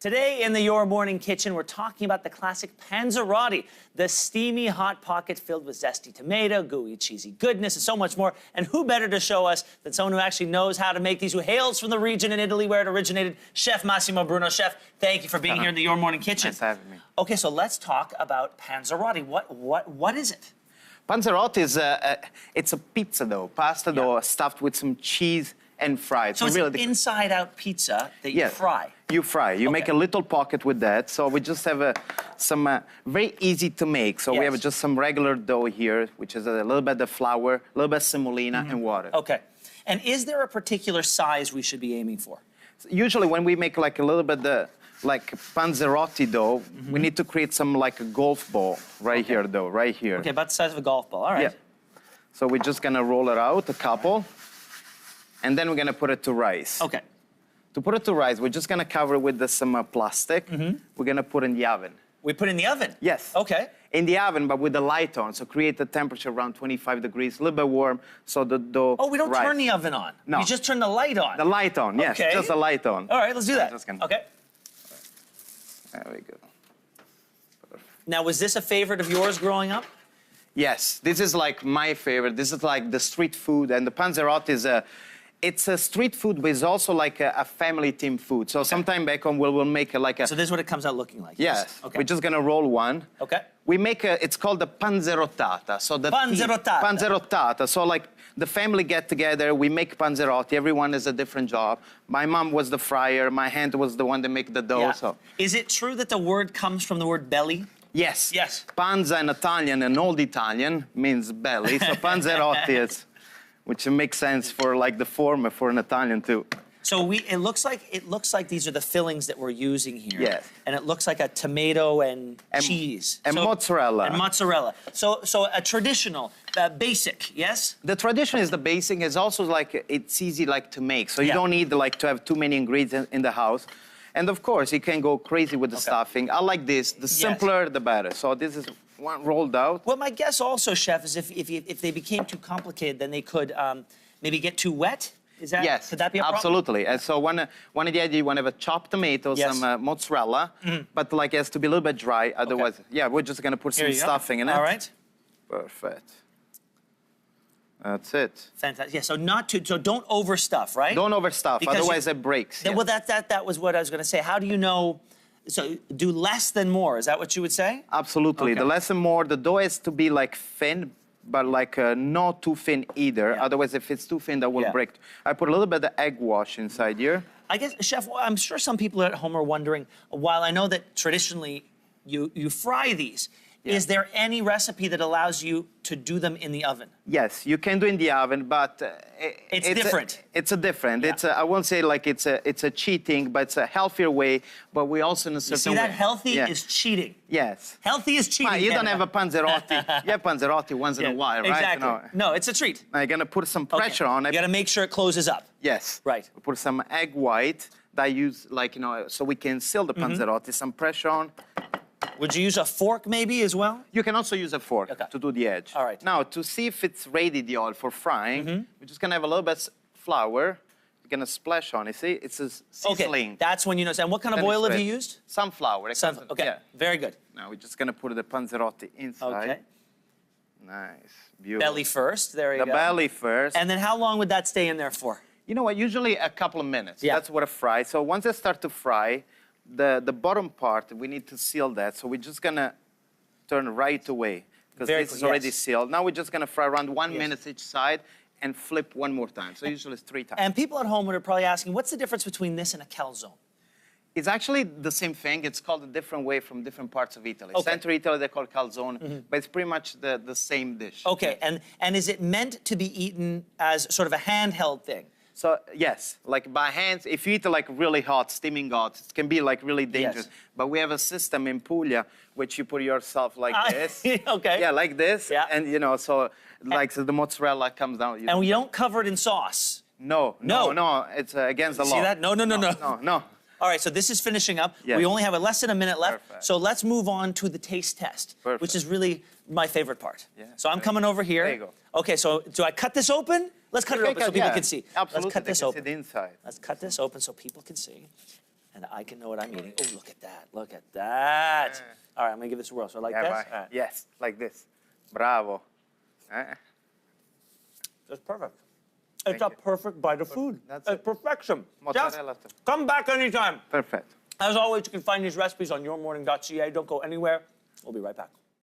Today in the Your Morning Kitchen, we're talking about the classic panzerotti, the steamy hot pocket filled with zesty tomato, gooey cheesy goodness, and so much more. And who better to show us than someone who actually knows how to make these, who hails from the region in Italy where it originated, Chef Massimo Bruno. Chef, thank you for being here in the Your Morning Kitchen. Nice having me. Okay, so let's talk about panzerotti. What is it? Panzerotti is it's a pizza dough, pasta dough stuffed with some cheese and fried. So it's really an inside-out pizza that you fry. You fry. You make a little pocket with that. So we just have some very easy to make. So we have just some regular dough here, which is a little bit of flour, a little bit of semolina, and water. Okay. And is there a particular size we should be aiming for? Usually when we make like a little bit like panzerotti dough, we need to create some like a golf ball right here, though, right here. Okay, about the size of a golf ball. All right. Yeah. So we're just gonna roll it out, a couple, and then we're gonna put it to rice. Okay. To put it to rice, we're just gonna cover it with some plastic. We're gonna put in the oven. We put it in the oven? Yes. Okay. In the oven, but with the light on, so create the temperature around 25 degrees, a little bit warm, so the dough. Oh, we don't turn the oven on. No. You just turn the light on. The light on, yes, just the light on. All right, let's do that. Okay. There we go. Perfect. Now, was this a favorite of yours growing up? Yes, this is like my favorite. This is like the street food, and the panzerotti is it's a street food, but it's also like a family team food. So sometime back home, we'll make like a... So this is what it comes out looking like? Yes. Okay. We're just gonna roll one. Okay. We make it's called the panzerottata. So the Panzerottata. Panzerottata. So like the family get together, we make panzerotti. Everyone has a different job. My mom was the fryer. My aunt was the one that make the dough. Yeah. So. Is it true that the word comes from the word belly? Yes. Yes. Panza in Italian, an old Italian, means belly. So panzerotti is, which makes sense for like the former for an Italian too. So it looks like these are the fillings that we're using here. Yes. And it looks like a tomato and cheese. And mozzarella. And mozzarella. So a traditional, basic, yes? The tradition is the basic. It's also like, it's easy like to make. So you don't need like to have too many ingredients in the house. And of course, you can go crazy with the stuffing. I like this. The simpler, the better. So this is one rolled out. Well, my guess also, Chef, is if they became too complicated, then they could maybe get too wet. Is that, yes, could that be a problem? absolutely. And so one of the ideas, you want to have a chopped tomato, some mozzarella, but like it has to be a little bit dry. Otherwise, we're just going to put some stuffing in it. All right. Perfect. That's it. Fantastic. Yeah, so don't overstuff, right? Don't overstuff, otherwise it breaks. Well, that was what I was going to say. How do you know? So do less than more. Is that what you would say? Absolutely. Okay. The less and more. The dough has to be like thin, but like not too thin either. Otherwise, if it's too thin, that will break. I put a little bit of egg wash inside here. I guess, Chef, I'm sure some people at home are wondering, while I know that traditionally you fry these, is there any recipe that allows you to do them in the oven? Yes, you can do in the oven, but it's different. It's a different. It's I won't say like it's a cheating, but it's a healthier way. But we also in a certain way. See that healthy is cheating. Yes. Healthy is cheating. You don't have a panzerotti. You have panzerotti once in a while, right? Exactly. No, it's a treat. Now you're gonna put some pressure on it. You gotta make sure it closes up. Yes. Right. We put some egg white that I use like so we can seal the panzerotti. Some pressure on. Would you use a fork maybe as well? You can also use a fork to do the edge. All right. Now, to see if it's ready, the oil for frying, we're just gonna have a little bit of flour. We're gonna splash on it. See, it's a sizzling. Okay, that's when you know. And what kind of oil have you used? Sunflower. Okay, very good. Now we're just gonna put the panzerotti inside. Okay. Nice, beautiful. Belly first, there you go. The belly first. And then how long would that stay in there for? You know what, usually a couple of minutes. That's what I fry. So once they start to fry, the bottom part, we need to seal that. So we're just gonna turn right away because this is already sealed. Now we're just gonna fry around 1 minute each side and flip one more time. So usually it's 3 times. And people at home are probably asking, what's the difference between this and a calzone? It's actually the same thing. It's called a different way from different parts of Italy. Central Italy, they call it calzone, but it's pretty much the same dish. Okay, and is it meant to be eaten as sort of a handheld thing? So, yes, like by hands, if you eat it like really hot, steaming hot, it can be like really dangerous. But we have a system in Puglia, which you put yourself like this. Okay. Yeah, like this. Yeah. And, so the mozzarella comes down. And we don't cover it in sauce. No, it's against the law. See that? No. All right, so this is finishing up. Yes. We only have less than a minute left. Perfect. So let's move on to the taste test, which is really my favorite part. Yeah. So I'm coming over here. There you go. Okay, so do I cut this open? Let's cut it open so people can see. Absolutely. Let's cut this open. Inside. Let's cut this open so people can see. and I can know what I'm eating. Oh, look at that. Look at that. All right, I'm going to give this a whirl. So like this? All right. Yes, like this. Bravo. That's perfect. It's a perfect bite of food. It's perfection. Mozzarella. Come back anytime. Perfect. As always, you can find these recipes on yourmorning.ca. Don't go anywhere. We'll be right back.